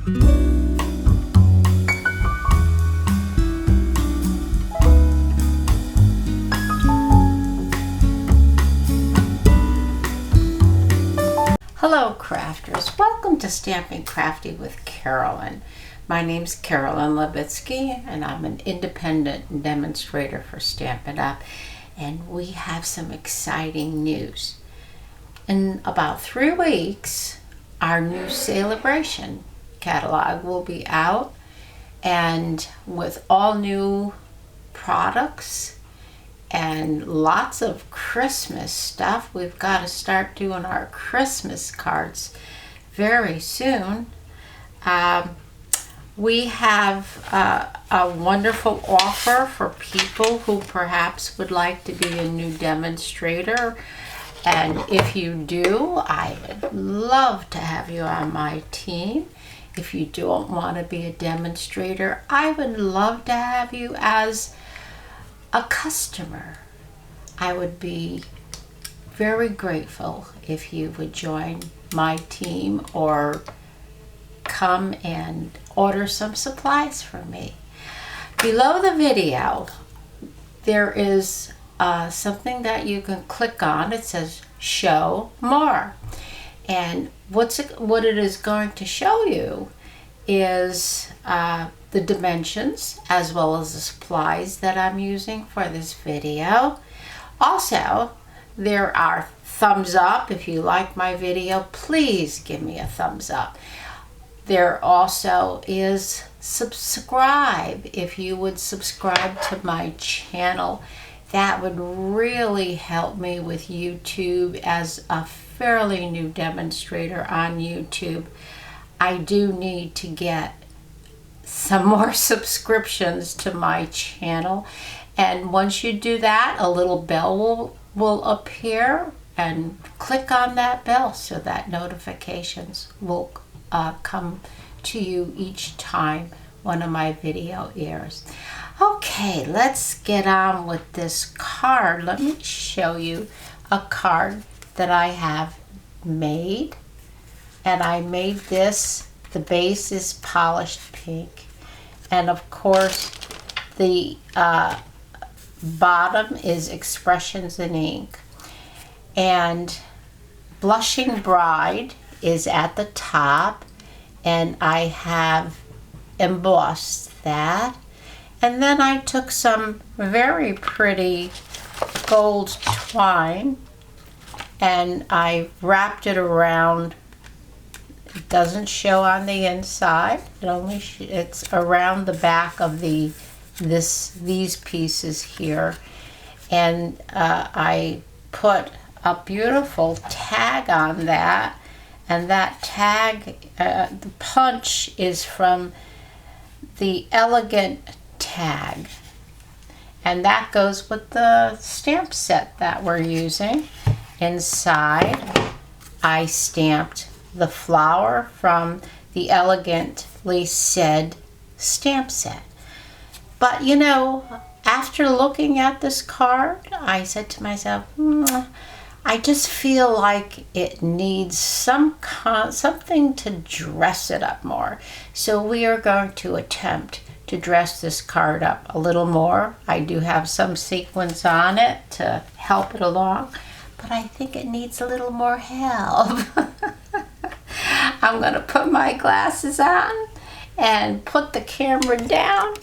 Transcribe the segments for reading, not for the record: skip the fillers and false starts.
Hello crafters, welcome to Stampin' Crafty with Carolyn. My name's Carolyn Levitsky and I'm an independent demonstrator for Stampin' Up! And we have some exciting news. In about 3 weeks, our new celebration catalog will be out, and with all new products and lots of Christmas stuff. We've got to start doing our Christmas cards very soon. We have a wonderful offer for people who perhaps would like to be a new demonstrator. And if you do, I would love to have you on my team. If you don't want to be a demonstrator, I would love to have you as a customer. I would be very grateful if you would join my team or come and order some supplies from me. Below the video, there is something that you can click on. It says show more, and what it is going to show you is the dimensions as well as the supplies that I'm using for this video. Also, there are thumbs up. If you like my video, please give me a thumbs up. There also is subscribe. If you would subscribe to my channel, that would really help me with YouTube. As a fairly new demonstrator on YouTube, I do need to get some more subscriptions to my channel, and once you do that, a little bell will appear, and click on that bell so that notifications will come to you each time one of my video airs. Okay, let's get on with this card. Let me show you a card that I have made, and I made this. The base is polished pink, and of course the bottom is expressions in ink, and Blushing Bride is at the top, and I have embossed that, and then I took some very pretty gold twine and I wrapped it around. It doesn't show on the inside. It's around the back of these pieces here, and I put a beautiful tag on that, and that tag, the punch is from the Elegant tag, and that goes with the stamp set that we're using. Inside, I stamped the flower from the Elegantly Said stamp set. But you know, after looking at this card, I said to myself, I just feel like it needs something to dress it up more. So we are going to attempt to dress this card up a little more. I do have some sequins on it to help it along, but I think it needs a little more help. I'm going to put my glasses on and put the camera down,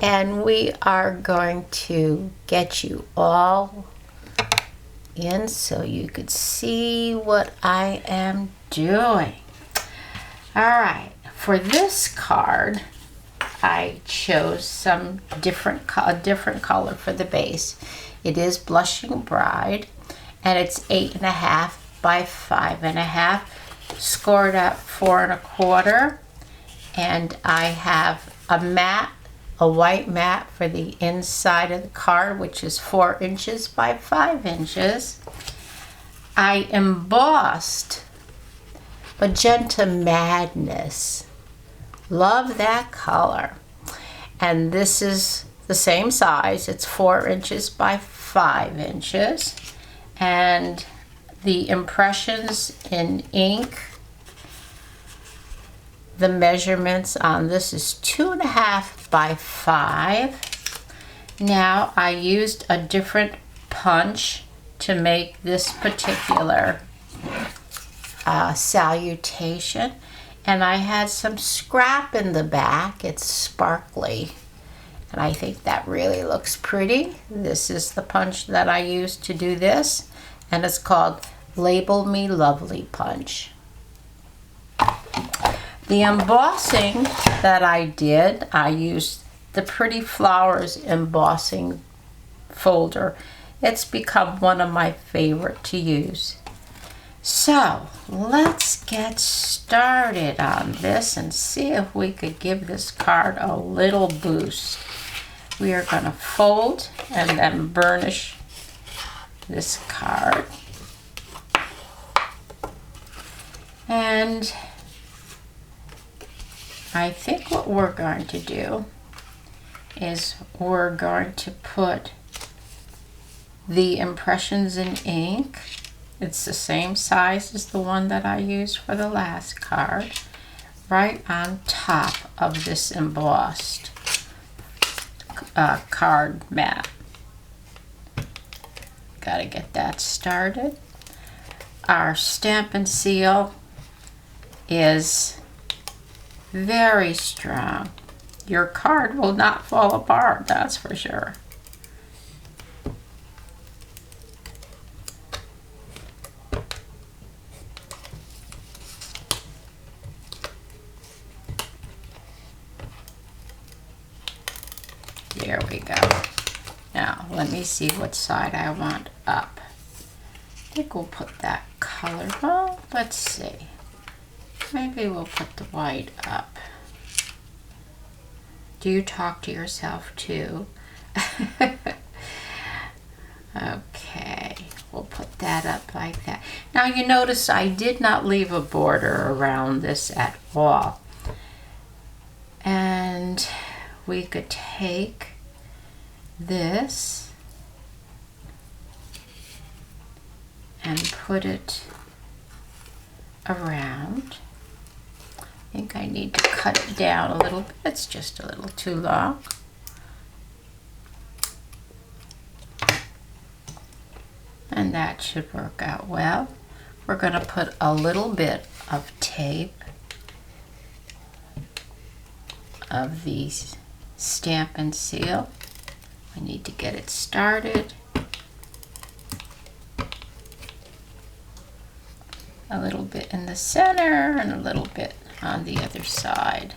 and we are going to get you all in so you could see what I am doing. All right, for this card, I chose some a different color for the base. It is Blushing Bride, and it's 8.5 by 5.5, scored at 4 1/4, and I have a mat, a white mat for the inside of the card, which is 4 inches by 5 inches. I embossed Magenta Madness. Love that color. And this is the same size. It's 4 inches by 5 inches. And the impressions in ink, the measurements on this is 2.5 by 5. Now I used a different punch to make this particular salutation, and I had some scrap in the back. It's sparkly, and I think that really looks pretty. This is the punch that I used to do this, and it's called Label Me Lovely Punch. The embossing that I did, I used the Pretty Flowers embossing folder. It's become one of my favorite to use. So let's get started on this and see if we could give this card a little boost. We are going to fold and then burnish this card. And I think what we're going to do is we're going to put the impressions in ink. It's the same size as the one that I used for the last card, right on top of this embossed card mat. Gotta get that started. Our Stampin' seal is very strong. Your card will not fall apart, that's for sure. There we go. Now, let me see what side I want up. I think we'll put that color. Well, let's see. Maybe we'll put the white up. Do you talk to yourself too? Okay, we'll put that up like that. Now you notice I did not leave a border around this at all. And we could take this and put it around. I think I need to cut it down a little bit. It's just a little too long. And that should work out well. We're going to put a little bit of tape of the Stampin' seal. We need to get it started. A little bit in the center and a little bit on the other side.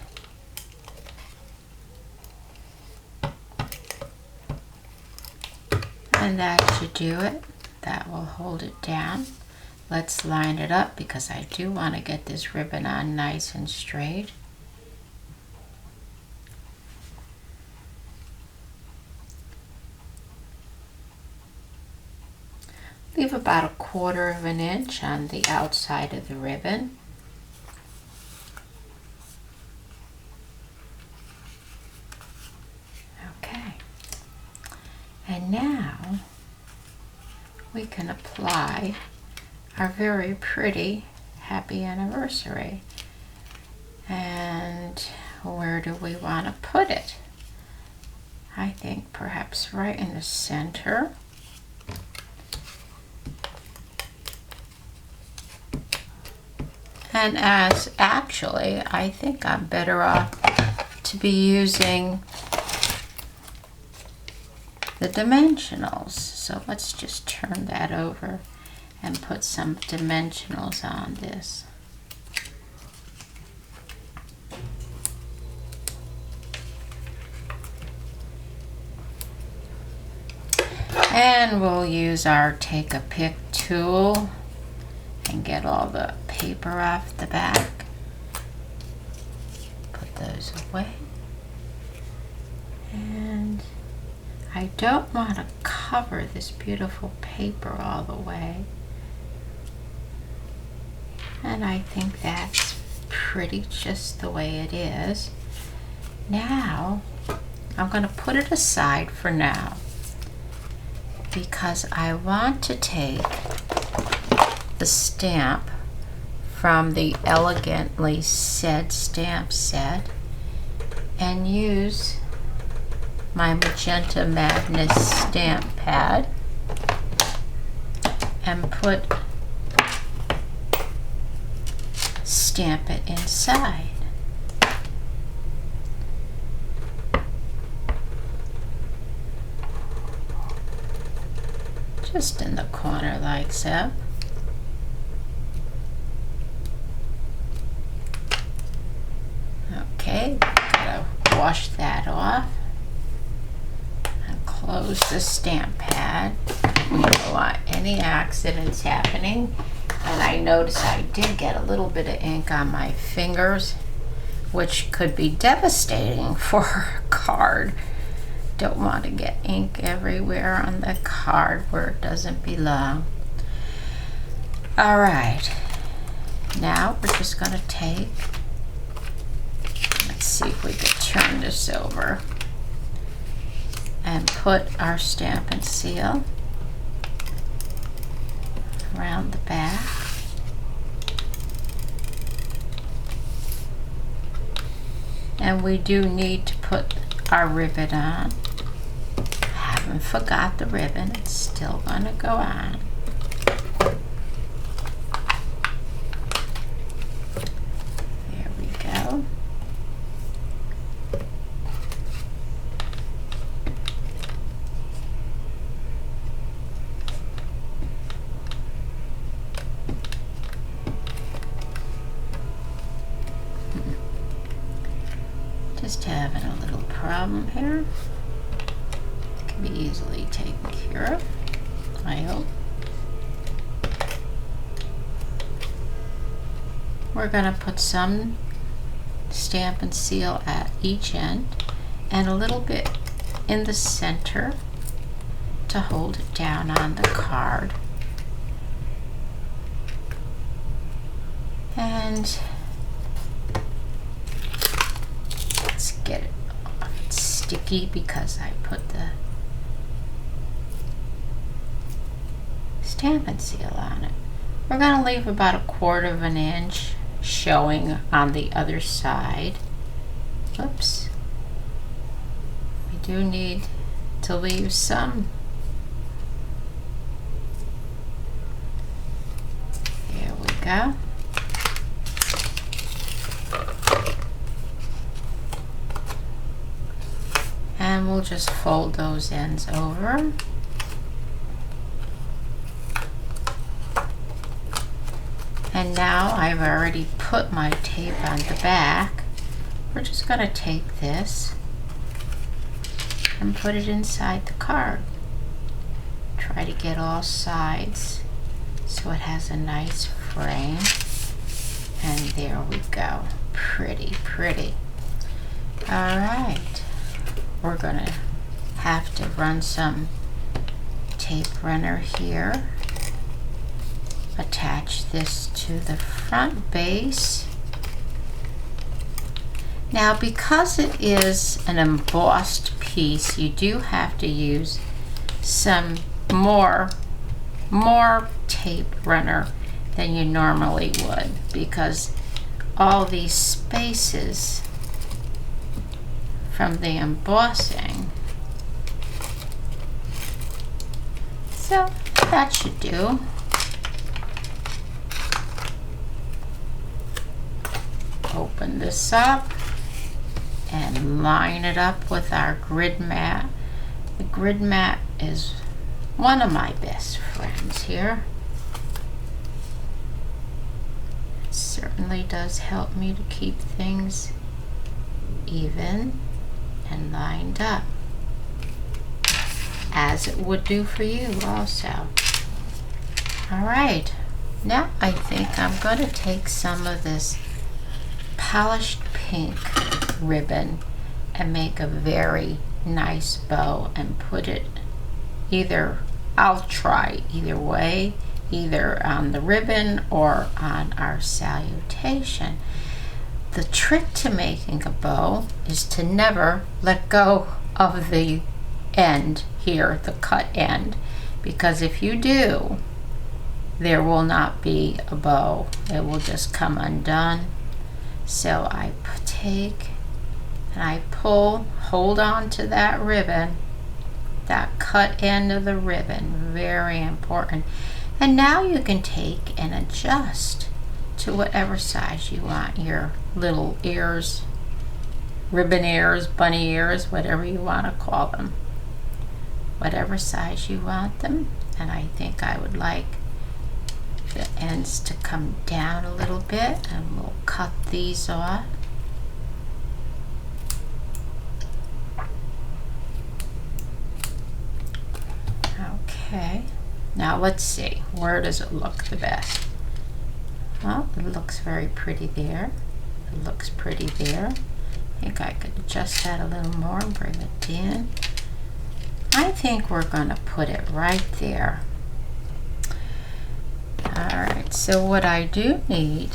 And that should do it. That will hold it down. Let's line it up because I do want to get this ribbon on nice and straight. Leave about 1/4 inch on the outside of the ribbon. Okay. And now we can apply our very pretty happy anniversary. And where do we want to put it? I think perhaps right in the center. And as actually, I think I'm better off to be using the dimensionals. So let's just turn that over and put some dimensionals on this. And we'll use our Take a Pick tool and get all the paper off the back. Put those away. And I don't want to cover this beautiful paper all the way. And I think that's pretty just the way it is. Now, I'm going to put it aside for now because I want to take the stamp from the Elegantly Said stamp set and use my Magenta Madness stamp pad and stamp it inside. Just in the corner like so. Okay, gotta wash that off and close the stamp pad. We don't want any accidents happening. And I noticed I did get a little bit of ink on my fingers, which could be devastating for a card. Don't want to get ink everywhere on the card where it doesn't belong. All right, now we're just going to take, let's see if we can turn this over and put our Stampin' Seal around the back. And we do need to put our ribbon on. Haven't forgot the ribbon, it's still gonna go on. There we go. Just having a little problem here. It can be easily taken care of, I hope. We're going to put some Stampin' Seal at each end and a little bit in the center to hold it down on the card. And get it off. It's sticky because I put the Stampin' Seal on it. We're going to leave about 1/4 of an inch showing on the other side. Oops. We do need to leave some. There we go. And we'll just fold those ends over. And now I've already put my tape on the back. We're just going to take this and put it inside the card. Try to get all sides so it has a nice frame. And there we go. Pretty, pretty. All right. We're going to have to run some tape runner here. Attach this to the front base. Now, because it is an embossed piece, you do have to use some more tape runner than you normally would, because all these spaces from the embossing. So that should do. Open this up and line it up with our grid mat. The grid mat is one of my best friends here. It certainly does help me to keep things even and lined up, as it would do for you also. All right, now I think I'm going to take some of this polished pink ribbon and make a very nice bow and put it either, I'll try either way, either on the ribbon or on our salutation. The trick to making a bow is to never let go of the end here, the cut end, because if you do, there will not be a bow. It will just come undone. So I take and I pull, hold on to that ribbon, that cut end of the ribbon, very important. And now you can take and adjust to whatever size you want your little ears, ribbon ears, bunny ears, whatever you want to call them. Whatever size you want them. And I think I would like the ends to come down a little bit, and we'll cut these off. Okay, now let's see, where does it look the best? Well, it looks very pretty there. It looks pretty there. I think I could adjust that a little more and bring it in. I think we're going to put it right there. Alright, so what I do need,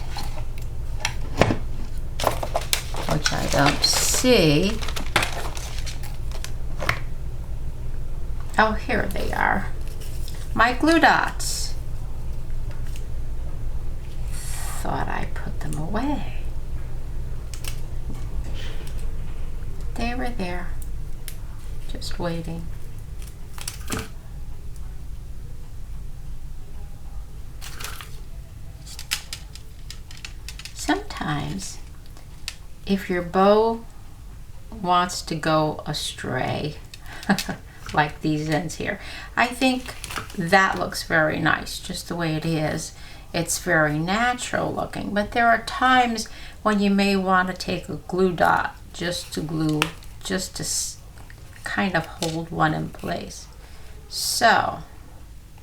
which I don't see, oh, here they are, my glue dots. Thought I put them away. They were there, just waiting. Sometimes, if your bow wants to go astray, like these ends here, I think that looks very nice, just the way it is. It's very natural looking, but there are times when you may want to take a glue dot just to glue, just to kind of hold one in place. So,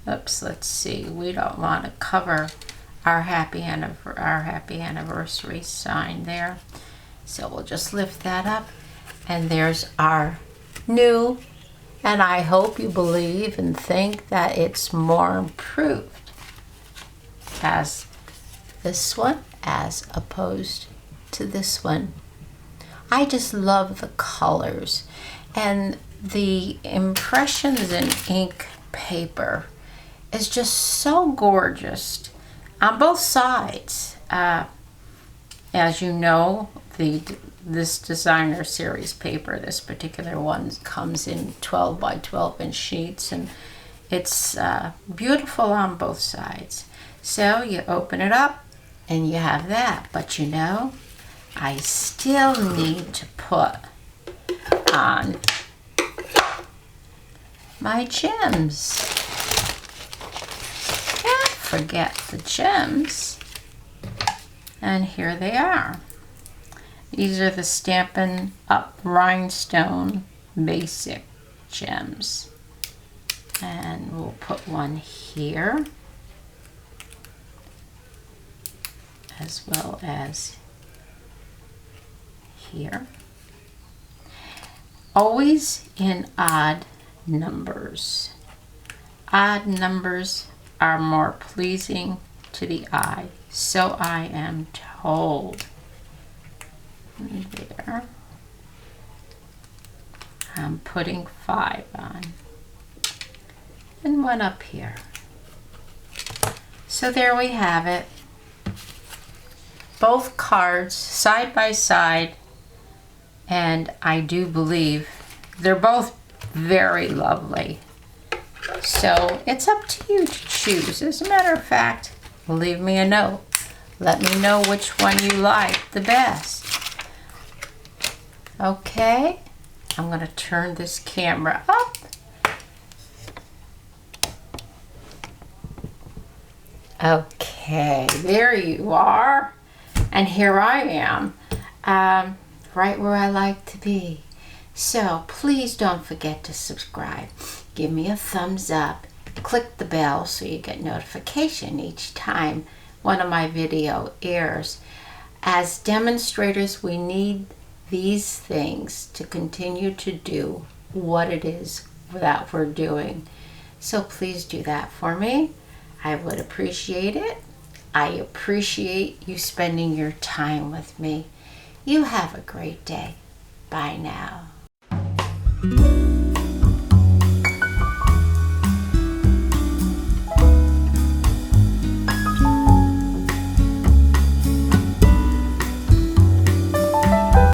oops, let's see, we don't want to cover our happy anniversary sign there. So we'll just lift that up, and there's our new, and I hope you believe and think that it's more improved as this one as opposed to this one. I just love the colors and the impressions in ink paper is just so gorgeous on both sides. As you know, this designer series paper, this particular one, comes in 12 by 12 inch sheets, and it's beautiful on both sides. So you open it up and you have that, but you know, I still need to put on my gems. Can't forget the gems. And here they are. These are the Stampin' Up Rhinestone Basic Gems. And we'll put one here, as well as here. Always in odd numbers. Odd numbers are more pleasing to the eye, so I am told. There. I'm putting 5 on. And one up here. So there we have it. Both cards side by side, and I do believe they're both very lovely. So it's up to you to choose. As a matter of fact, leave me a note. Let me know which one you like the best. Okay, I'm going to turn this camera up. Okay, there you are. And here I am, right where I like to be. So please don't forget to subscribe. Give me a thumbs up. Click the bell so you get notification each time one of my video airs. As demonstrators, we need these things to continue to do what it is that we're doing. So please do that for me. I would appreciate it. I appreciate you spending your time with me. You have a great day. Bye now.